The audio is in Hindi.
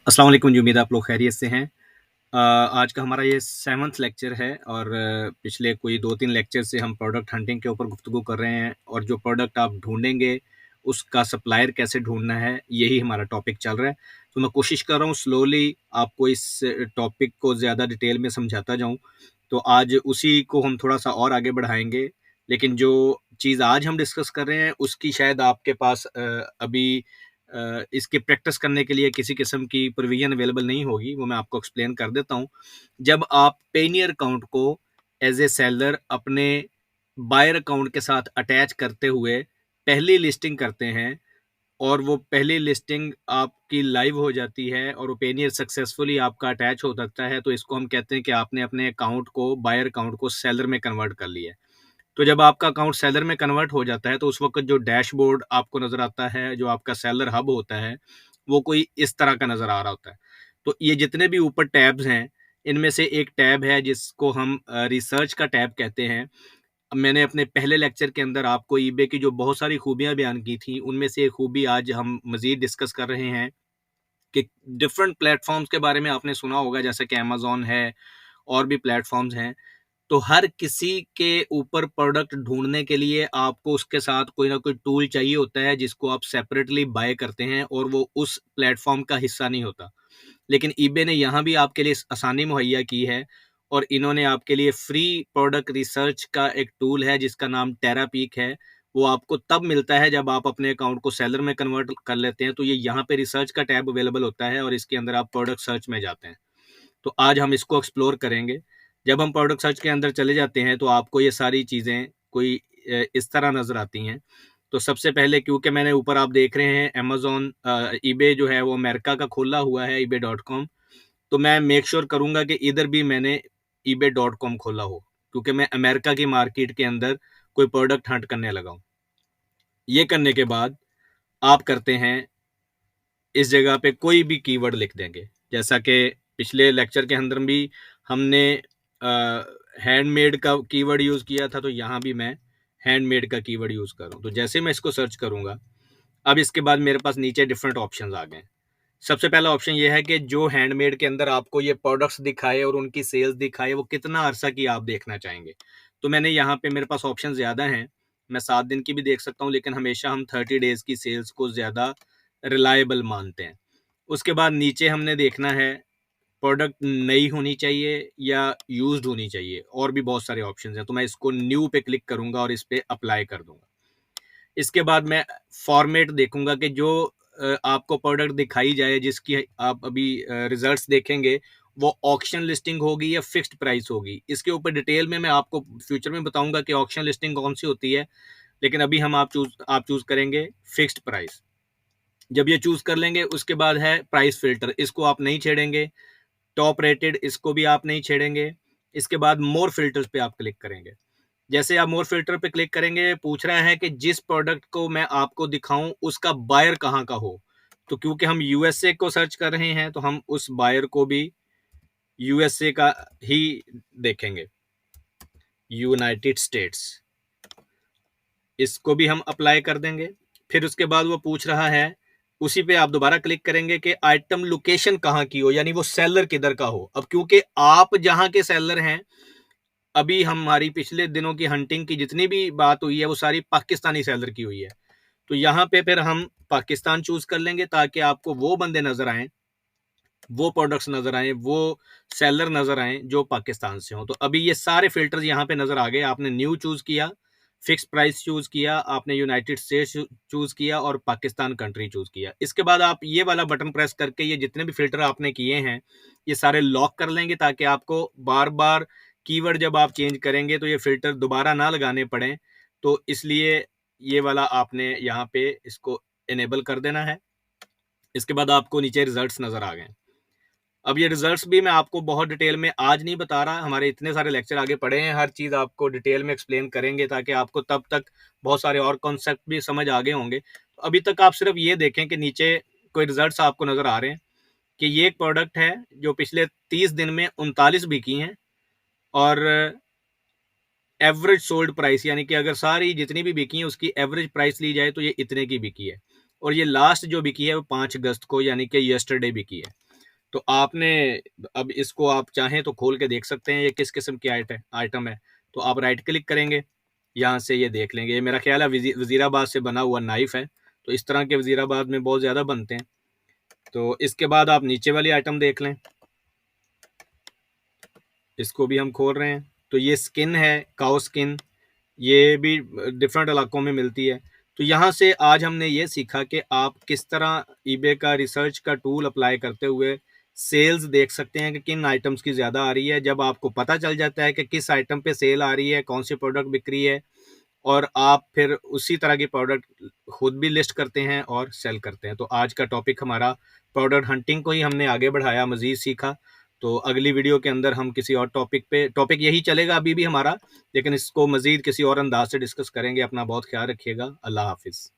अस्सलाम वालेकुम जी, उम्मीद है आप लोग खैरियत से हैं। आज का हमारा ये 7th लेक्चर है और पिछले कोई 2-3 लेक्चर से हम प्रोडक्ट हंटिंग के ऊपर गुफ्तगू कर रहे हैं और जो प्रोडक्ट आप ढूँढेंगे, उसका सप्लायर कैसे ढूँढना है, यही हमारा टॉपिक चल रहा है। तो मैं कोशिश कर रहा हूँ स्लोली आपको इस टॉपिक को ज़्यादा डिटेल में समझाता जाऊँ। तो आज उसी को हम थोड़ा-सा और आगे बढ़ाएँगे, लेकिन जो चीज़ आज हम डिस्कस कर रहे हैं, उसकी शायद आपके पास अभी इसकी प्रैक्टिस करने के लिए किसी किस्म की प्रोविज़न अवेलेबल नहीं होगी, वो मैं आपको एक्सप्लेन कर देता हूँ। जब आप पेनियर अकाउंट को एज़ ए सेलर अपने बायर अकाउंट के साथ अटैच करते हुए पहली लिस्टिंग करते हैं और वो पहली लिस्टिंग आपकी लाइव हो जाती है और वो पेनियर सक्सेसफुली आपका अटैच हो सकता है, तो इसको हम कहते हैं कि आपने अपने अकाउंट को, बायर अकाउंट को सेलर में कन्वर्ट कर लिया है। तो जब आपका अकाउंट सेलर में कन्वर्ट हो जाता है, तो उस वक़्त जो डैशबोर्ड आपको नज़र आता है, जो आपका सेलर हब होता है, वो कोई इस तरह का नज़र आ रहा होता है। तो ये जितने भी ऊपर टैब्स हैं, इनमें से एक टैब है जिसको हम रिसर्च का टैब कहते हैं। मैंने अपने पहले लेक्चर के अंदर आपको ईबे की जो बहुत सारी खूबियाँ बयान की थी, उनमें से एक खूबी आज हम मज़ीद डिस्कस कर रहे हैं कि डिफरेंट प्लेटफ़ॉर्म्स के बारे में आपने सुना होगा, जैसे कि अमेज़न है और भी प्लेटफ़ॉर्म्स हैं। तो हर किसी के ऊपर प्रोडक्ट ढूँढने के लिए आपको उसके साथ कोई ना कोई टूल चाहिए होता है जिसको आप सेपरेटली बाय करते हैं और वो उस प्लेटफ़ॉर्म का हिस्सा नहीं होता। लेकिन ईबे ने यहाँ भी आपके लिए आसानी मुहैया की है और इन्होंने आपके लिए फ्री प्रोडक्ट रिसर्च का एक टूल है जिसका नाम टेरापीक है। वो आपको तब मिलता है जब आप अपने अकाउंट को सेलर में कन्वर्ट कर लेते हैं, तो ये यहाँ पे रिसर्च का टैब अवेलेबल होता है और इसके अंदर आप प्रोडक्ट सर्च में जाते हैं। तो आज हम इसको एक्सप्लोर करेंगे। जब हम प्रोडक्ट सर्च के अंदर चले जाते हैं तो आपको ये सारी चीज़ें कोई इस तरह नज़र आती हैं। तो सबसे पहले क्योंकि मैंने ऊपर आप देख रहे हैं अमेज़न ईबे जो है वो अमेरिका का खोला हुआ है ईबे.com। तो मैं मेक श्योर करूँगा कि इधर भी मैंने ईबे.com खोला हो, क्योंकि मैं अमेरिका की मार्केट के अंदर कोई प्रोडक्ट हंट करने लगा हूँ। ये करने के बाद आप करते हैं इस जगह पे कोई भी कीवर्ड लिख देंगे। जैसा कि पिछले लेक्चर के अंदर भी हमने हैंडमेड का कीवर्ड यूज़ किया था, तो यहाँ भी मैं हैंडमेड का कीवर्ड यूज़ कर रहा हूँ। तो जैसे मैं इसको सर्च करूँगा, अब इसके बाद मेरे पास नीचे डिफरेंट ऑप्शंस आ गए हैं। सबसे पहला ऑप्शन ये है कि जो हैंडमेड के अंदर आपको ये प्रोडक्ट्स दिखाए और उनकी सेल्स दिखाए, वो कितना अरसा की आप देखना चाहेंगे। तो मैंने यहाँ पे मेरे पास ऑप्शन ज़्यादा हैं। मैं 7 दिन की भी देख सकता हूँ, लेकिन हमेशा हम 30 डेज़ की सेल्स को ज़्यादा रिलायबल मानते हैं। उसके बाद नीचे हमने देखना है प्रोडक्ट नई होनी चाहिए या यूज्ड होनी चाहिए, और भी बहुत सारे ऑप्शंस हैं। तो मैं इसको न्यू पे क्लिक करूंगा और इस पे अप्लाई कर दूंगा। इसके बाद मैं फॉर्मेट देखूंगा कि जो आपको प्रोडक्ट दिखाई जाए, जिसकी आप अभी रिजल्ट्स देखेंगे, वो ऑक्शन लिस्टिंग होगी या फिक्स्ड प्राइस होगी। इसके ऊपर डिटेल में मैं आपको फ्यूचर में बताऊंगा कि ऑक्शन लिस्टिंग कौन सी होती है, लेकिन अभी हम आप चूज करेंगे फिक्स्ड प्राइस। जब ये चूज कर लेंगे, उसके बाद है प्राइस फिल्टर, इसको आप नहीं छेड़ेंगे। टॉप रेटेड, इसको भी आप नहीं छेड़ेंगे। इसके बाद मोर फिल्टर्स पे आप क्लिक करेंगे। जैसे आप मोर फिल्टर पे क्लिक करेंगे, पूछ रहा है कि जिस प्रोडक्ट को मैं आपको दिखाऊं उसका बायर कहाँ का हो। तो क्योंकि हम यूएसए को सर्च कर रहे हैं, तो हम उस बायर को भी यूएसए का ही देखेंगे, यूनाइटेड स्टेट्स। इसको भी हम अप्लाई कर देंगे। फिर उसके बाद वो पूछ रहा है, उसी पे आप दोबारा क्लिक करेंगे कि आइटम लोकेशन कहाँ की हो, यानी वो सेलर किधर का हो। अब क्योंकि आप जहां के सेलर हैं, अभी हमारी पिछले दिनों की हंटिंग की जितनी भी बात हुई है वो सारी पाकिस्तानी सेलर की हुई है। तो यहाँ पे फिर हम पाकिस्तान चूज कर लेंगे, ताकि आपको वो बंदे नजर आए, वो प्रोडक्ट्स नजर आए, वो सेलर नजर आए जो पाकिस्तान से हो। तो अभी ये सारे फिल्टर्स यहाँ पे नजर आ गए। आपने न्यू चूज किया, फिक्स प्राइस चूज किया, आपने यूनाइटेड स्टेट्स चूज किया और पाकिस्तान कंट्री चूज किया। इसके बाद आप ये वाला बटन प्रेस करके ये जितने भी फिल्टर आपने किए हैं, ये सारे लॉक कर लेंगे, ताकि आपको बार बार कीवर्ड जब आप चेंज करेंगे तो ये फिल्टर दोबारा ना लगाने पड़े। तो इसलिए ये वाला आपने यहाँ पे इसको इनेबल कर देना है। इसके बाद आपको नीचे रिजल्ट्स नजर आ गए। अब ये रिजल्ट्स भी मैं आपको बहुत डिटेल में आज नहीं बता रहा, हमारे इतने सारे लेक्चर आगे पड़े हैं, हर चीज़ आपको डिटेल में एक्सप्लेन करेंगे, ताकि आपको तब तक बहुत सारे और कॉन्सेप्ट भी समझ आ गए होंगे। तो अभी तक आप सिर्फ ये देखें कि नीचे कोई रिजल्ट्स आपको नज़र आ रहे हैं कि ये एक प्रोडक्ट है जो पिछले 30 दिन में 39 बिकी हैं, और एवरेज सोल्ड प्राइस, यानी कि अगर सारी जितनी भी बिकी हैं उसकी एवरेज प्राइस ली जाए तो ये इतने की बिकी है। और ये लास्ट जो बिकी है वो 5 अगस्त को, यानी कि यस्टरडे बिकी है। तो आपने अब इसको आप चाहें तो खोल के देख सकते हैं ये किस किस्म की आइटम है। तो आप राइट क्लिक करेंगे, यहाँ से ये देख लेंगे। ये मेरा ख्याल है वजीराबाद से बना हुआ नाइफ है। तो इस तरह के वजीराबाद में बहुत ज़्यादा बनते हैं। तो इसके बाद आप नीचे वाली आइटम देख लें, इसको भी हम खोल रहे हैं। तो ये स्किन है, काउ स्किन, ये भी डिफरेंट इलाकों में मिलती है। तो यहाँ से आज हमने ये सीखा कि आप किस तरह ईबे का रिसर्च का टूल अप्लाई करते हुए सेल्स देख सकते हैं कि किन आइटम्स की ज़्यादा आ रही है। जब आपको पता चल जाता है कि किस आइटम पे सेल आ रही है, कौन सी प्रोडक्ट बिक रही है, और आप फिर उसी तरह की प्रोडक्ट खुद भी लिस्ट करते हैं और सेल करते हैं। तो आज का टॉपिक हमारा प्रोडक्ट हंटिंग को ही हमने आगे बढ़ाया, मज़ीद सीखा। तो अगली वीडियो के अंदर हम किसी और टॉपिक यही चलेगा अभी भी हमारा, लेकिन इसको मज़ीद किसी और अंदाज से डिस्कस करेंगे। अपना बहुत ख्याल रखिएगा। अल्लाह हाफ़िज़।